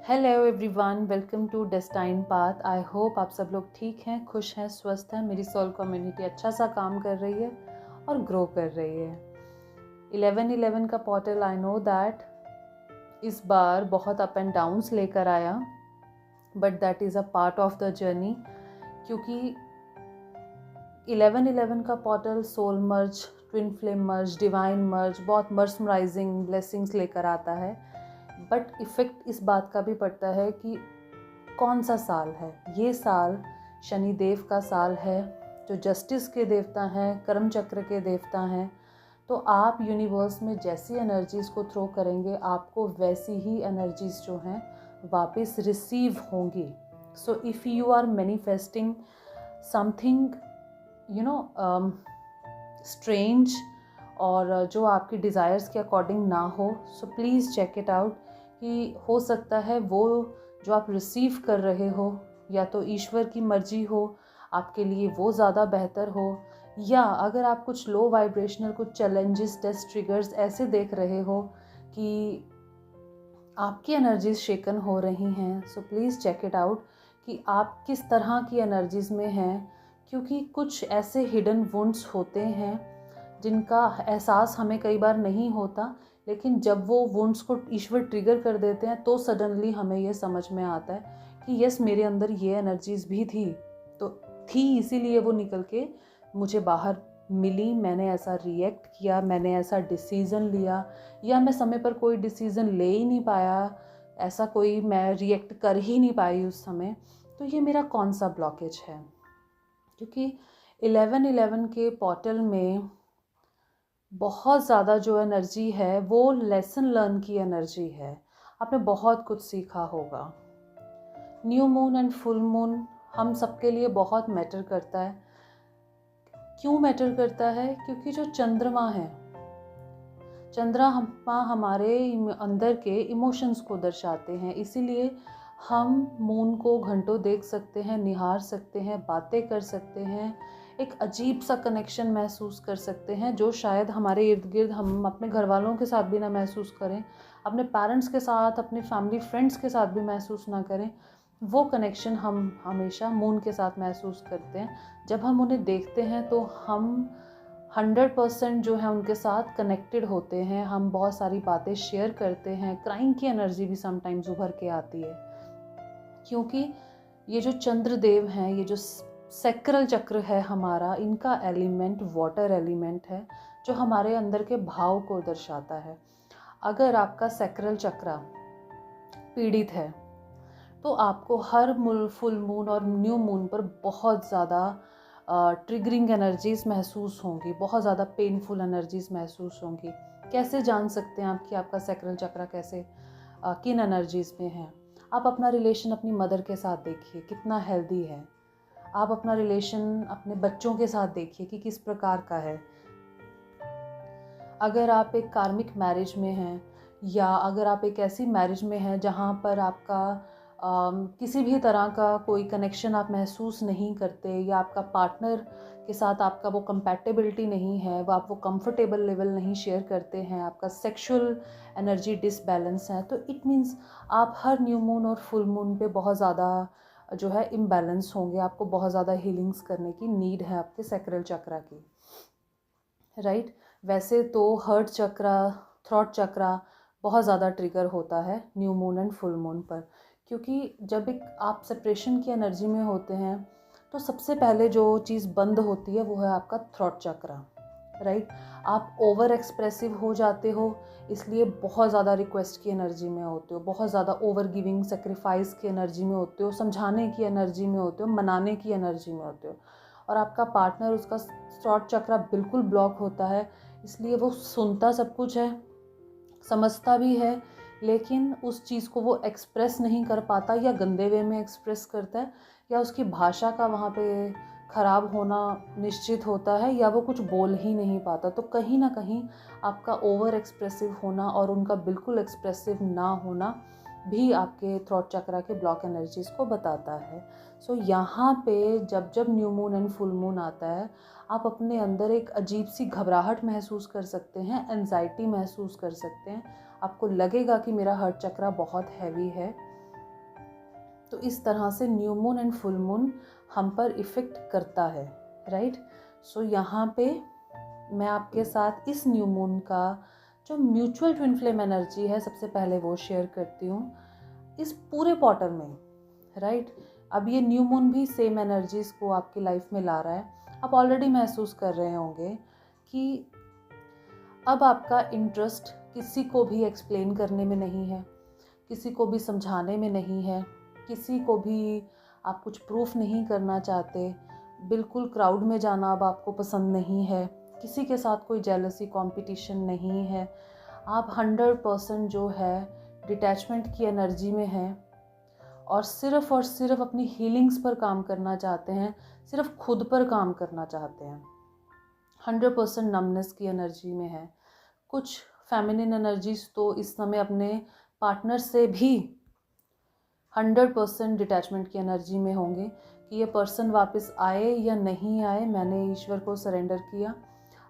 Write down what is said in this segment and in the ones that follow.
Hello everyone, welcome to Destine Path. I hope आप सब लोग ठीक हैं, खुश हैं, स्वस्थ हैं। मेरी सोल कम्युनिटी अच्छा सा काम कर रही है और ग्रो कर रही है। 11-11 का पोर्टल आई नो दैट इस बार बहुत अप एंड डाउन्स लेकर आया, but that is a part of the journey. क्योंकि 11-11 का पोर्टल सोल मर्ज, ट्विन फ्लेम मर्ज, डिवाइन मर्ज, बहुत मर्समराइजिंग ब्लेसिंग्स लेकर आता है। बट इफ़ेक्ट इस बात का भी पड़ता है कि कौन सा साल है। ये साल शनि देव का साल है, जो जस्टिस के देवता हैं, कर्म चक्र के देवता हैं। तो आप यूनिवर्स में जैसी एनर्जीज़ को थ्रो करेंगे, आपको वैसी ही एनर्जीज़ जो हैं वापस रिसीव होंगी। So if you are manifesting something strange और जो आपकी डिज़ायर्स के अकॉर्डिंग ना हो, so please check it out कि हो सकता है वो जो आप रिसीव कर रहे हो या तो ईश्वर की मर्जी हो, आपके लिए वो ज़्यादा बेहतर हो। या अगर आप कुछ लो वाइब्रेशनल कुछ चैलेंजेस, टेस्ट, ट्रिगर्स ऐसे देख रहे हो कि आपकी एनर्जीज शेकन हो रही हैं, so please check it out कि आप किस तरह की एनर्जीज़ में हैं। क्योंकि कुछ ऐसे हिडन वुंड्स होते हैं जिनका एहसास हमें कई बार नहीं होता, लेकिन जब वो वुंड्स को ईश्वर ट्रिगर कर देते हैं तो सडनली हमें ये समझ में आता है कि यस, मेरे अंदर ये एनर्जीज़ भी थी, तो थी इसीलिए वो निकल के मुझे बाहर मिली। मैंने ऐसा रिएक्ट किया, मैंने ऐसा डिसीज़न लिया, या मैं समय पर कोई डिसीज़न ले ही नहीं पाया, ऐसा कोई मैं रिएक्ट कर ही नहीं पाई उस समय। तो ये मेरा कौन सा ब्लॉकेज है। क्योंकि 11-11 के पोर्टल में बहुत ज़्यादा जो एनर्जी है वो लेसन लर्न की एनर्जी है। आपने बहुत कुछ सीखा होगा। New moon and full moon हम सबके लिए बहुत मैटर करता है। क्यों मैटर करता है? क्योंकि जो चंद्रमा है, चंद्रमा हमारे अंदर के इमोशंस को दर्शाते हैं। इसीलिए हम मून को घंटों देख सकते हैं, निहार सकते हैं, बातें कर सकते हैं, एक अजीब सा कनेक्शन महसूस कर सकते हैं जो शायद हमारे इर्द गिर्द हम अपने घर वालों के साथ भी ना महसूस करें, अपने पेरेंट्स के साथ, अपने फैमिली फ्रेंड्स के साथ भी महसूस ना करें। वो कनेक्शन हम हमेशा मून के साथ महसूस करते हैं। जब हम उन्हें देखते हैं तो हम 100% जो है उनके साथ कनेक्टेड होते हैं। हम बहुत सारी बातें शेयर करते हैं। क्राइम की एनर्जी भी समटाइम्स उभर के आती है, क्योंकि ये जो चंद्रदेव हैं, ये जो सैक्रल चक्र है हमारा, इनका एलिमेंट वाटर एलिमेंट है, जो हमारे अंदर के भाव को दर्शाता है। अगर आपका सैक्रल चक्र पीड़ित है तो आपको हर फुल मून और न्यू मून पर बहुत ज़्यादा ट्रिगरिंग एनर्जीज़ महसूस होंगी, बहुत ज़्यादा पेनफुल एनर्जीज़ महसूस होंगी। कैसे जान सकते हैं आप कि आपका सैक्रल चक्र कैसे किन एनर्जीज़ में है? आप अपना रिलेशन अपनी मदर के साथ देखिए, कितना हेल्दी है। आप अपना रिलेशन अपने बच्चों के साथ देखिए कि किस प्रकार का है। अगर आप एक कार्मिक मैरिज में हैं, या अगर आप एक ऐसी मैरिज में हैं जहाँ पर आपका किसी भी तरह का कोई कनेक्शन आप महसूस नहीं करते, या आपका पार्टनर के साथ आपका वो कंपैटिबिलिटी नहीं है, वो आप वो कंफर्टेबल लेवल नहीं शेयर करते हैं, आपका सेक्सुअल एनर्जी डिसबैलेंस है, तो इट मीन्स आप हर न्यू मून और फुल मून पे बहुत ज़्यादा जो है इम्बैलेंस होंगे। आपको बहुत ज़्यादा हीलिंग्स करने की नीड है आपके सैक्रल चक्र की, राइट। वैसे तो हर्ट चक्र, थ्रॉट चक्र बहुत ज़्यादा ट्रिगर होता है new moon and full moon पर, क्योंकि जब एक आप सेपरेशन की एनर्जी में होते हैं तो सबसे पहले जो चीज़ बंद होती है वो है आपका थ्रॉट चक्र, राइट। आप ओवर एक्सप्रेसिव हो जाते हो, इसलिए बहुत ज़्यादा रिक्वेस्ट की एनर्जी में होते हो, बहुत ज़्यादा ओवर गिविंग, सेक्रीफाइस की एनर्जी में होते हो, समझाने की एनर्जी में होते हो, मनाने की एनर्जी में होते हो। और आपका पार्टनर, उसका थ्रॉट चक्र बिल्कुल ब्लॉक होता है, इसलिए वो सुनता सब कुछ है, समझता भी है, लेकिन उस चीज़ को वो एक्सप्रेस नहीं कर पाता, या गंदे वे में एक्सप्रेस करता है, या उसकी भाषा का वहाँ पे ख़राब होना निश्चित होता है, या वो कुछ बोल ही नहीं पाता। तो कहीं ना कहीं आपका ओवर एक्सप्रेसिव होना और उनका बिल्कुल एक्सप्रेसिव ना होना भी आपके थ्रॉट चक्र के ब्लॉक एनर्जीज़ को बताता है। सो यहाँ पे जब जब new moon and full moon आता है, आप अपने अंदर एक अजीब सी घबराहट महसूस कर सकते हैं, एंजाइटी महसूस कर सकते हैं। आपको लगेगा कि मेरा हार्ट चक्र बहुत हैवी है, तो इस तरह से new moon and full moon हम पर इफ़ेक्ट करता है, राइट। सो यहाँ पे मैं आपके साथ इस न्यू मून का जो म्यूचुअल ट्विन फ्लेम एनर्जी है सबसे पहले वो शेयर करती हूँ इस पूरे क्वार्टर में, राइट। अब ये न्यू मून भी सेम एनर्जीज़ को आपकी लाइफ में ला रहा है। आप ऑलरेडी महसूस कर रहे होंगे कि अब आपका इंटरेस्ट किसी को भी एक्सप्लेन करने में नहीं है, किसी को भी समझाने में नहीं है, किसी को भी आप कुछ प्रूफ नहीं करना चाहते, बिल्कुल क्राउड में जाना अब आपको पसंद नहीं है, किसी के साथ कोई जेलसी कंपटीशन नहीं है। आप 100% जो है डिटैचमेंट की एनर्जी में हैं और सिर्फ अपनी हीलिंग्स पर काम करना चाहते हैं, सिर्फ खुद पर काम करना चाहते हैं। 100% नमनेस की एनर्जी में है। कुछ फेमिनिन एनर्जीज तो इस समय अपने पार्टनर से भी 100% डिटैचमेंट की एनर्जी में होंगे कि ये पर्सन वापस आए या नहीं आए, मैंने ईश्वर को सरेंडर किया,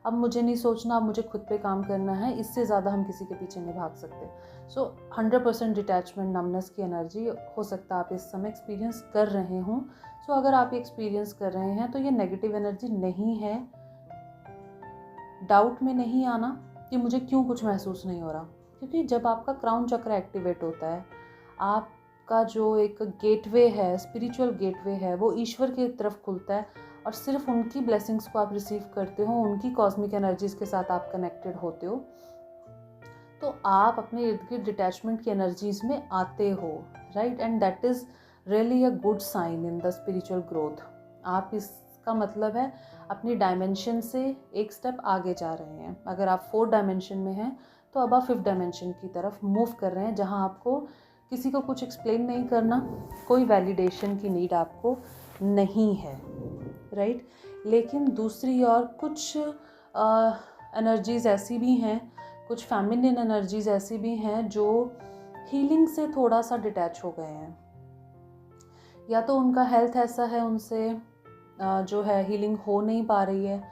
अब मुझे नहीं सोचना, अब मुझे खुद पे काम करना है, इससे ज़्यादा हम किसी के पीछे नहीं भाग सकते। सो 100% डिटैचमेंट नमनेस की एनर्जी हो सकता है आप इस समय एक्सपीरियंस कर रहे हों। सो अगर आप ये एक्सपीरियंस कर रहे हैं तो ये नेगेटिव एनर्जी नहीं है। डाउट में नहीं आना कि मुझे क्यों कुछ महसूस नहीं हो रहा, क्योंकि जब आपका क्राउन चक्र एक्टिवेट होता है, आपका जो एक गेटवे है, स्पिरिचुअल गेटवे है, वो ईश्वर की तरफ खुलता है और सिर्फ उनकी ब्लेसिंग्स को आप रिसीव करते हो, उनकी कॉस्मिक एनर्जीज के साथ आप कनेक्टेड होते हो, तो आप अपने इर्द गिर्द डिटैचमेंट की एनर्जीज में आते हो, right. And that is really a good sign in the spiritual growth. आप इसका मतलब है अपनी डायमेंशन से एक स्टेप आगे जा रहे हैं। अगर आप 4th डायमेंशन में हैं तो अब आप 5th डायमेंशन की तरफ मूव कर रहे हैं, जहां आपको किसी को कुछ एक्सप्लेन नहीं करना, कोई वैलिडेशन की नीड आपको नहीं है, राइट। लेकिन दूसरी ओर कुछ एनर्जीज़ ऐसी भी हैं, कुछ फेमिनिन एनर्जीज़ ऐसी भी हैं जो हीलिंग से थोड़ा सा डिटैच हो गए हैं। या तो उनका हेल्थ ऐसा है, उनसे जो है हीलिंग हो नहीं पा रही है,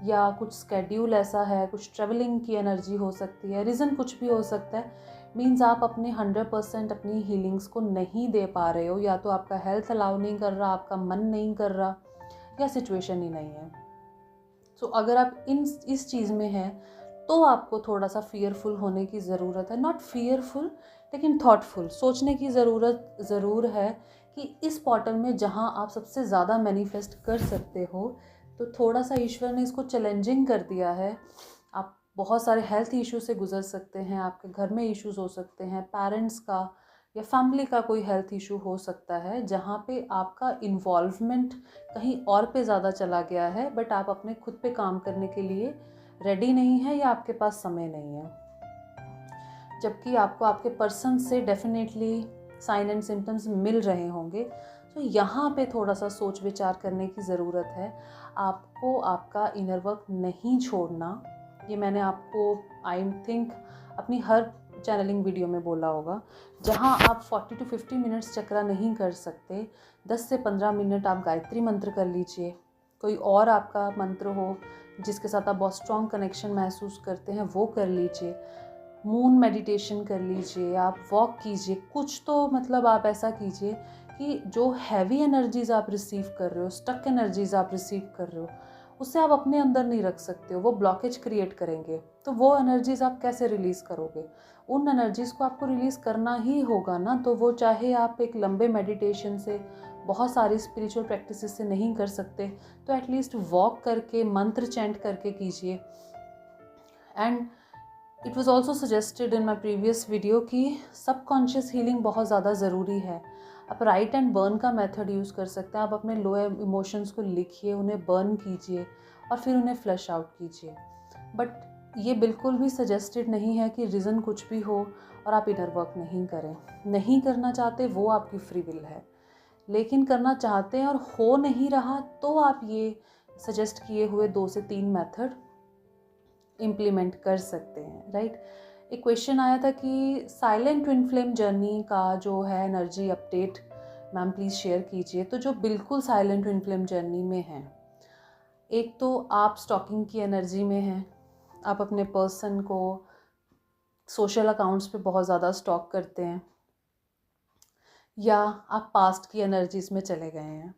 या कुछ स्केड्यूल ऐसा है, कुछ ट्रैवलिंग की एनर्जी हो सकती है, रीज़न कुछ भी हो सकता है। मीन्स आप अपने 100% अपनी हीलिंग्स को नहीं दे पा रहे हो, या तो आपका हेल्थ अलाउ नहीं कर रहा, आपका मन नहीं कर रहा, या सिचुएशन ही नहीं है। सो अगर आप इस चीज़ में हैं तो आपको थोड़ा सा फियरफुल होने की ज़रूरत है। नॉट फियरफुल लेकिन थॉटफुल, सोचने की ज़रूरत ज़रूर है कि इस पोर्टल में जहाँ आप सबसे ज़्यादा मैनिफेस्ट कर सकते हो, तो थोड़ा सा ईश्वर ने इसको चैलेंजिंग कर दिया है। आप बहुत सारे हेल्थ इशू से गुजर सकते हैं, आपके घर में इश्यूज हो सकते हैं, पेरेंट्स का या फैमिली का कोई हेल्थ इशू हो सकता है, जहाँ पे आपका इन्वॉल्वमेंट कहीं और पे ज़्यादा चला गया है, बट आप अपने खुद पे काम करने के लिए रेडी नहीं है या आपके पास समय नहीं है। जबकि आपको आपके पर्सन से डेफिनेटली साइन एंड सिम्टम्स मिल रहे होंगे। तो यहाँ पे थोड़ा सा सोच विचार करने की ज़रूरत है। आपको आपका इनर वर्क नहीं छोड़ना, ये मैंने आपको आई थिंक अपनी हर चैनलिंग वीडियो में बोला होगा। जहाँ आप 40 to 50 मिनट्स चक्रा नहीं कर सकते, 10 से 15 मिनट आप गायत्री मंत्र कर लीजिए, कोई और आपका मंत्र हो जिसके साथ आप बहुत स्ट्रॉन्ग कनेक्शन महसूस करते हैं वो कर लीजिए, मून मेडिटेशन कर लीजिए, आप वॉक कीजिए, कुछ तो मतलब आप ऐसा कीजिए कि जो हैवी एनर्जीज़ आप रिसीव कर रहे हो, स्टक एनर्जीज़ आप रिसीव कर रहे हो, उससे आप अपने अंदर नहीं रख सकते हो, वो ब्लॉकेज क्रिएट करेंगे। तो वो एनर्जीज़ आप कैसे रिलीज़ करोगे? उन एनर्जीज़ को आपको रिलीज़ करना ही होगा ना। तो वो चाहे आप एक लंबे मेडिटेशन से, बहुत सारी स्पिरिचुअल प्रैक्टिसेस से नहीं कर सकते, तो एटलीस्ट वॉक करके, मंत्र चैंट करके कीजिए। And it was also suggested in my previous video कि सबकॉन्शियस हीलिंग बहुत ज़्यादा ज़रूरी है। आप राइट एंड बर्न का मेथड यूज़ कर सकते हैं। आप अपने लो इमोशंस को लिखिए, उन्हें बर्न कीजिए और फिर उन्हें फ्लैश आउट कीजिए। बट ये बिल्कुल भी सजेस्टेड नहीं है कि रीज़न कुछ भी हो और आप इनर वर्क नहीं करें। नहीं करना चाहते वो आपकी फ्री विल है, लेकिन करना चाहते हैं और हो नहीं रहा तो आप ये सजेस्ट किए हुए 2 से 3 मेथड इम्प्लीमेंट कर सकते हैं, राइट। एक क्वेश्चन आया था कि साइलेंट ट्विन फ्लेम जर्नी का जो है energy update ma'am please share कीजिए। तो जो बिल्कुल साइलेंट ट्विन फ्लेम जर्नी में है, एक तो आप स्टॉकिंग की एनर्जी में हैं, आप अपने पर्सन को सोशल अकाउंट्स पे बहुत ज़्यादा स्टॉक करते हैं, या आप पास्ट की एनर्जीज़ में चले गए हैं,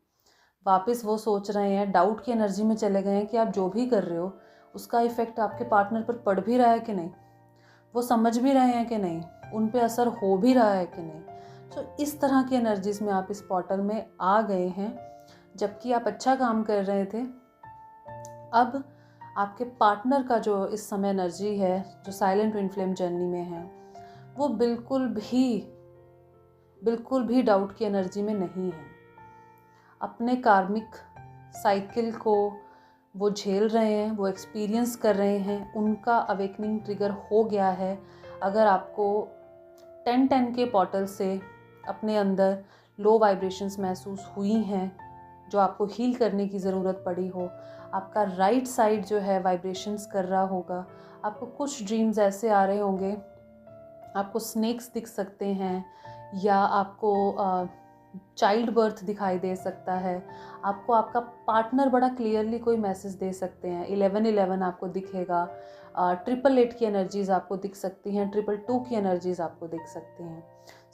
वापस वो सोच रहे हैं, डाउट की एनर्जी में चले गए हैं कि आप जो भी कर रहे हो उसका इफ़ेक्ट आपके पार्टनर पर पड़ भी रहा है कि नहीं, वो समझ भी रहे हैं कि नहीं, उन पे असर हो भी रहा है कि नहीं। तो इस तरह की एनर्जीज़ में आप इस पोर्टल में आ गए हैं, जबकि आप अच्छा काम कर रहे थे। अब आपके पार्टनर का जो इस समय एनर्जी है, जो साइलेंट ट्विन फ्लेम जर्नी में है, वो बिल्कुल भी डाउट की एनर्जी में नहीं है। अपने कार्मिक साइकिल को वो झेल रहे हैं, वो एक्सपीरियंस कर रहे हैं, उनका अवेकनिंग ट्रिगर हो गया है। अगर आपको 10-10 के पोर्टल से अपने अंदर लो वाइब्रेशंस महसूस हुई हैं, जो आपको हील करने की ज़रूरत पड़ी हो, आपका राइट साइड जो है वाइब्रेशंस कर रहा होगा, आपको कुछ ड्रीम्स ऐसे आ रहे होंगे, आपको स्नेक्स दिख सकते हैं, या आपको चाइल्ड बर्थ दिखाई दे सकता है, आपको आपका पार्टनर बड़ा क्लियरली कोई मैसेज दे सकते हैं, 1111 आपको दिखेगा, 888 की एनर्जीज़ आपको दिख सकती हैं, 222 की एनर्जीज़ आपको दिख सकती हैं।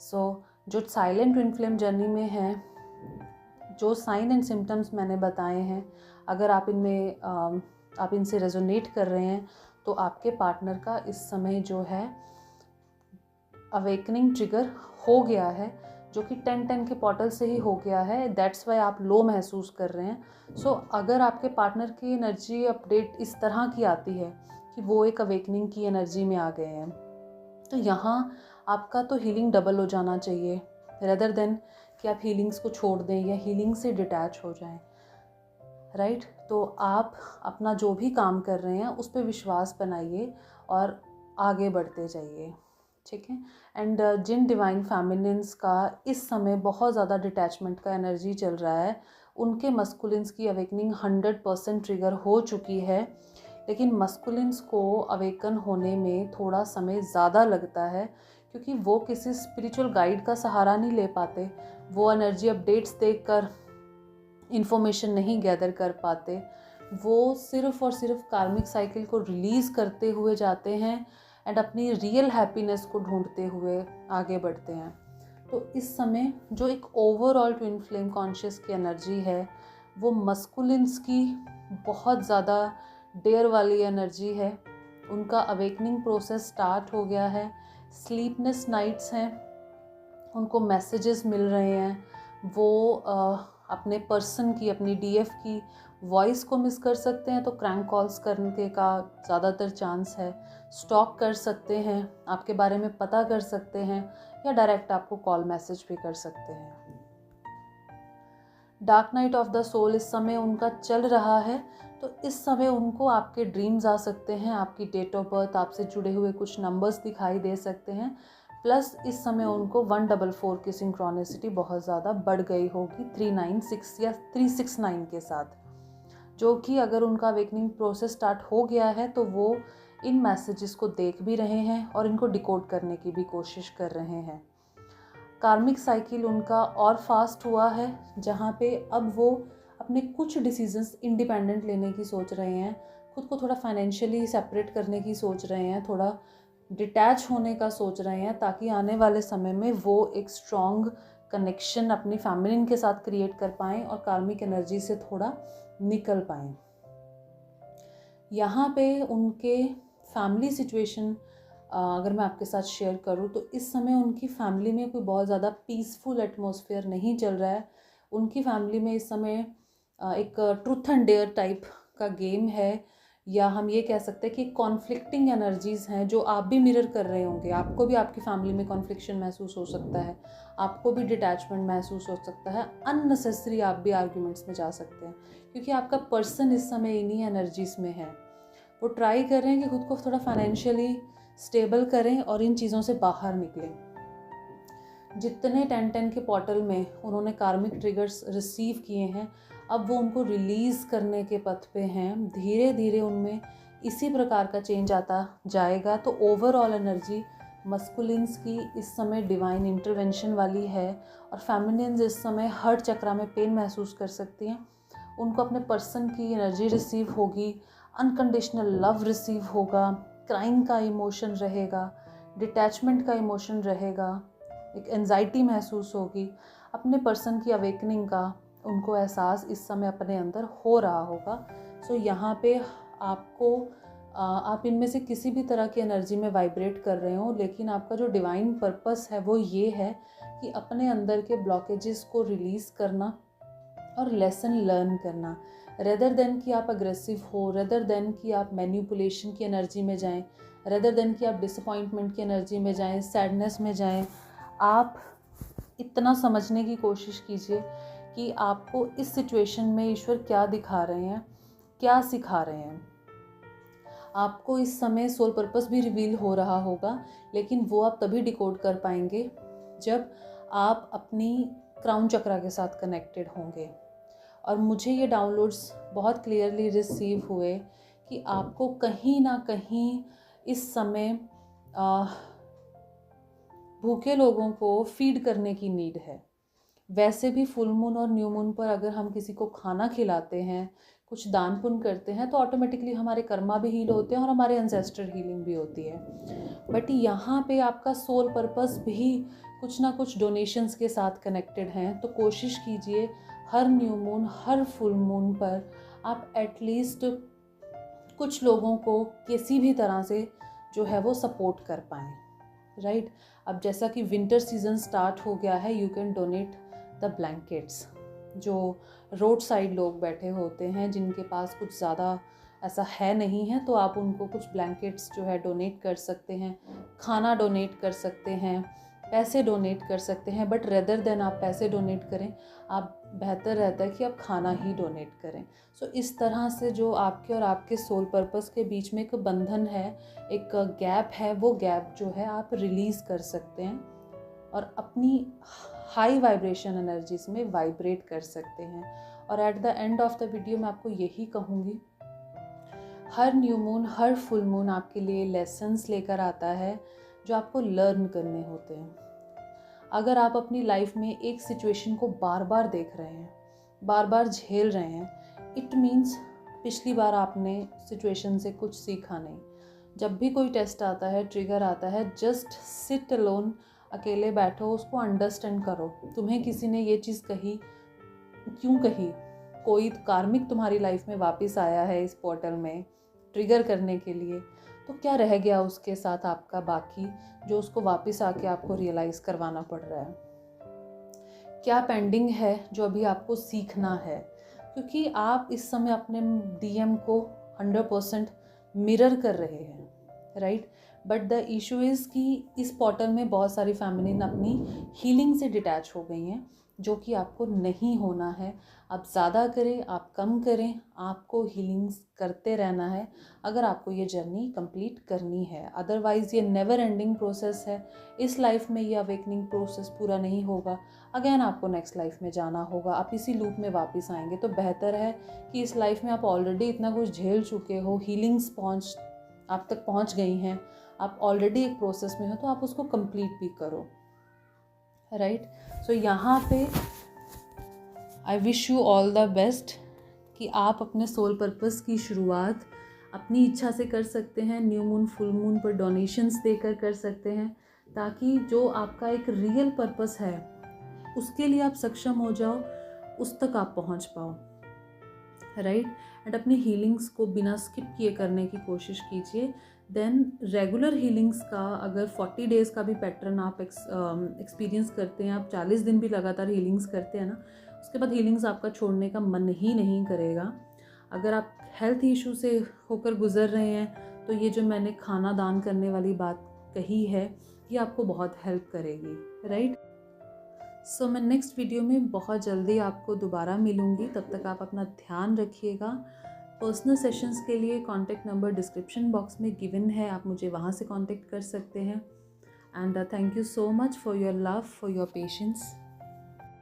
सो जो साइलेंट ट्विन फ्लेम जर्नी में है, जो साइन एंड सिम्टम्स मैंने बताए हैं, अगर आप इनसे रेजोनेट कर रहे हैं, तो आपके पार्टनर का इस समय जो है अवेकनिंग ट्रिगर हो गया है, जो कि 10-10 के पोर्टल से ही हो गया है। दैट्स वाई आप लो महसूस कर रहे हैं। सो अगर आपके पार्टनर की एनर्जी अपडेट इस तरह की आती है कि वो एक अवेकनिंग की एनर्जी में आ गए हैं, तो यहाँ आपका तो हीलिंग डबल हो जाना चाहिए, रेदर देन कि आप हीलिंग्स को छोड़ दें या हीलिंग से डिटैच हो जाएं, राइट। तो आप अपना जो भी काम कर रहे हैं उस पर विश्वास बनाइए और आगे बढ़ते जाइए, ठीक है। एंड जिन डिवाइन फेमिनिन्स का इस समय बहुत ज़्यादा डिटैचमेंट का एनर्जी चल रहा है, उनके मस्कुलिन्स की अवेकनिंग 100% ट्रिगर हो चुकी है, लेकिन मस्कुलिन्स को अवेकन होने में थोड़ा समय ज़्यादा लगता है, क्योंकि वो किसी स्पिरिचुअल गाइड का सहारा नहीं ले पाते, वो एनर्जी अपडेट्स देखकर इन्फॉर्मेशन नहीं गैदर कर पाते, वो सिर्फ़ और सिर्फ कार्मिक साइकिल को रिलीज़ करते हुए जाते हैं एंड अपनी रियल हैप्पीनेस को ढूंढते हुए आगे बढ़ते हैं। तो इस समय जो एक ओवरऑल ट्विन फ्लेम कॉन्शियस की एनर्जी है, वो मस्कुलिन्स की बहुत ज़्यादा डेयर वाली एनर्जी है। उनका अवेकनिंग प्रोसेस स्टार्ट हो गया है। स्लीपलेस नाइट्स हैं, उनको मैसेजेस मिल रहे हैं, वो अपने पर्सन की, अपनी डीएफ की वॉइस को मिस कर सकते हैं, तो क्रैंक कॉल्स करने का ज़्यादातर चांस है। स्टॉक कर सकते हैं, आपके बारे में पता कर सकते हैं, या डायरेक्ट आपको कॉल मैसेज भी कर सकते हैं। Dark night of the soul इस समय उनका चल रहा है, तो इस समय उनको आपके ड्रीम्स आ सकते हैं, आपकी डेट ऑफ बर्थ, आपसे जुड़े हुए कुछ नंबर्स दिखाई दे सकते हैं, प्लस इस समय उनको 144 की सिंक्रोनिसिटी बहुत ज़्यादा बढ़ गई होगी 396 या 369 के साथ, जो कि अगर उनका अवेकनिंग प्रोसेस स्टार्ट हो गया है तो वो इन मैसेजेस को देख भी रहे हैं और इनको डिकोड करने की भी कोशिश कर रहे हैं। कार्मिक साइकिल उनका और फास्ट हुआ है, जहाँ पे अब वो अपने कुछ डिसीजंस इंडिपेंडेंट लेने की सोच रहे हैं, खुद को थोड़ा फाइनेंशियली सेपरेट करने की सोच रहे हैं, थोड़ा डिटैच होने का सोच रहे हैं, ताकि आने वाले समय में वो एक स्ट्रॉन्ग कनेक्शन अपनी फैमिली के साथ क्रिएट कर पाएँ और कार्मिक एनर्जी से थोड़ा निकल पाएँ। यहाँ पे उनके फैमिली सिचुएशन अगर मैं आपके साथ शेयर करूँ, तो इस समय उनकी फैमिली में कोई बहुत ज़्यादा पीसफुल एटमॉस्फेयर नहीं चल रहा है। उनकी फैमिली में इस समय एक ट्रूथ एंड डेयर टाइप का गेम है, या हम ये कह सकते हैं कि कॉन्फ्लिक्टिंग एनर्जीज़ हैं, जो आप भी मिरर कर रहे होंगे। आपको भी आपकी फैमिली में कॉन्फ्लिक्शन महसूस हो सकता है, आपको भी डिटैचमेंट महसूस हो सकता है, अननेसेसरी आप भी आर्ग्यूमेंट्स में जा सकते हैं, क्योंकि आपका पर्सन इस समय इन्हीं एनर्जीज़ में है। वो ट्राई कर रहे हैं कि खुद को थोड़ा फाइनेंशियली स्टेबल करें और इन चीज़ों से बाहर निकलें। जितने 10-10 के पोर्टल में उन्होंने कार्मिक ट्रिगर्स रिसीव किए हैं, अब वो उनको रिलीज़ करने के पथ पे हैं। धीरे धीरे उनमें इसी प्रकार का चेंज आता जाएगा। तो ओवरऑल एनर्जी मस्कुलिन्स की इस समय डिवाइन इंटरवेंशन वाली है, और फेमिनिन्स इस समय हर चक्रा में पेन महसूस कर सकती हैं। उनको अपने पर्सन की एनर्जी रिसीव होगी, अनकंडीशनल लव रिसीव होगा, क्राइम का इमोशन रहेगा, डिटैचमेंट का इमोशन रहेगा, एक एंजाइटी महसूस होगी, अपने पर्सन की अवेकनिंग का उनको एहसास इस समय अपने अंदर हो रहा होगा। सो यहाँ पे आपको आप इनमें से किसी भी तरह की एनर्जी में वाइब्रेट कर रहे हो, लेकिन आपका जो डिवाइन पर्पस है वो ये है कि अपने अंदर के ब्लॉकेजेस को रिलीज़ करना और लेसन लर्न करना, रेदर देन कि आप अग्रेसिव हो, रेदर देन कि आप मैनिपुलेशन की एनर्जी में जाएं, रेदर देन कि आप डिसअपॉइंटमेंट की एनर्जी में जाएं, सैडनेस में जाएं। आप इतना समझने की कोशिश कीजिए कि आपको इस सिचुएशन में ईश्वर क्या दिखा रहे हैं, क्या सिखा रहे हैं। आपको इस समय सोल पर्पस भी रिवील हो रहा होगा, लेकिन वो आप तभी डिकोड कर पाएंगे जब आप अपनी क्राउन चक्रा के साथ कनेक्टेड होंगे। और मुझे ये डाउनलोड्स बहुत क्लियरली रिसीव हुए कि आपको कहीं ना कहीं इस समय भूखे लोगों को फीड करने की नीड है। वैसे भी फुल मून और न्यू मून पर अगर हम किसी को खाना खिलाते हैं, कुछ दान पुण्य करते हैं, तो ऑटोमेटिकली हमारे कर्मा भी हील होते हैं और हमारे एंसेस्टर हीलिंग भी होती है। बट यहाँ पे आपका सोल पर्पस भी कुछ ना कुछ डोनेशंस के साथ कनेक्टेड हैं। तो कोशिश कीजिए हर न्यू मून, हर फुल मून पर आप एटलीस्ट कुछ लोगों को किसी भी तरह से जो है वो सपोर्ट कर पाएँ, राइट। अब जैसा कि विंटर सीजन स्टार्ट हो गया है, you can donate the blankets. जो रोड साइड लोग बैठे होते हैं, जिनके पास कुछ ज़्यादा ऐसा है नहीं है, तो आप उनको कुछ ब्लैंकेट्स जो है डोनेट कर सकते हैं, खाना डोनेट कर सकते हैं, पैसे डोनेट कर सकते हैं। बट रेदर देन आप पैसे डोनेट करें, आप बेहतर रहता है कि आप खाना ही डोनेट करें। सो इस तरह से जो आपके और आपके सोल पर्पस के बीच में एक बंधन है, एक गैप है, वो गैप जो है आप रिलीज़ कर सकते हैं और अपनी हाई वाइब्रेशन एनर्जीज में वाइब्रेट कर सकते हैं। और at the end of the video मैं आपको यही कहूँगी, हर न्यू मून, हर फुल मून आपके लिए लेसन्स लेकर आता है जो आपको लर्न करने होते हैं। अगर आप अपनी लाइफ में एक सिचुएशन को बार बार देख रहे हैं, बार बार झेल रहे हैं, इट मीन्स पिछली बार आपने सिचुएशन से कुछ सीखा नहीं। जब भी कोई टेस्ट आता है, ट्रिगर आता है, जस्ट सिट अलोन, अकेले बैठो, उसको अंडरस्टैंड करो। तुम्हें किसी ने ये चीज़ कही, क्यों कही? कोई कार्मिक तुम्हारी लाइफ में वापस आया है इस पोर्टल में ट्रिगर करने के लिए, तो क्या रह गया उसके साथ आपका बाकी, जो उसको वापस आके आपको रियलाइज़ करवाना पड़ रहा है? क्या पेंडिंग है जो अभी आपको सीखना है? क्योंकि आप इस समय अपने डीएम को 100% मिरर कर रहे हैं, right. But the issue is कि इस पोर्टल में बहुत सारी फैमिलीन अपनी हीलिंग से डिटैच हो गई हैं, जो कि आपको नहीं होना है। आप ज़्यादा करें, आप कम करें, आपको हीलिंग्स करते रहना है अगर आपको ये जर्नी कंप्लीट करनी है। अदरवाइज़ ये नेवर एंडिंग प्रोसेस है। इस लाइफ में ये अवेकनिंग प्रोसेस पूरा नहीं होगा, अगेन आपको नेक्स्ट लाइफ में जाना होगा, आप इसी लूप में वापस आएंगे। तो बेहतर है कि इस लाइफ में आप ऑलरेडी इतना कुछ झेल चुके हो, हीलिंग्स आप तक पहुँच गई हैं, आप ऑलरेडी एक प्रोसेस में हो, तो आप उसको कंप्लीट भी करो, राइट। सो यहाँ पे I wish you all the best कि आप अपने सोल पर्पस की शुरुआत अपनी इच्छा से कर सकते हैं, न्यू मून, फुल मून पर डोनेशंस देकर कर सकते हैं, ताकि जो आपका एक रियल पर्पस है उसके लिए आप सक्षम हो जाओ, उस तक आप पहुंच पाओ, राइट। एंड अपनी हीलिंग्स को बिना स्किप किए करने की कोशिश कीजिए। देन रेगुलर हीलिंग्स का अगर 40 डेज़ का भी पैटर्न आप एक्सपीरियंस करते हैं, आप 40 दिन भी लगातार हीलिंग्स करते हैं ना, उसके बाद हीलिंग्स आपका छोड़ने का मन ही नहीं करेगा। अगर आप हेल्थ इशू से होकर गुजर रहे हैं, तो ये जो मैंने खाना दान करने वाली बात कही है, ये आपको बहुत हेल्प करेगी, राइट। सो मैं नेक्स्ट वीडियो में बहुत जल्दी आपको दोबारा मिलूँगी। तब तक आप अपना ध्यान रखिएगा। पर्सनल सेशंस के लिए कॉन्टैक्ट नंबर डिस्क्रिप्शन बॉक्स में गिवन है, आप मुझे वहाँ से कॉन्टैक्ट कर सकते हैं। And thank you so much for your love, for your patience.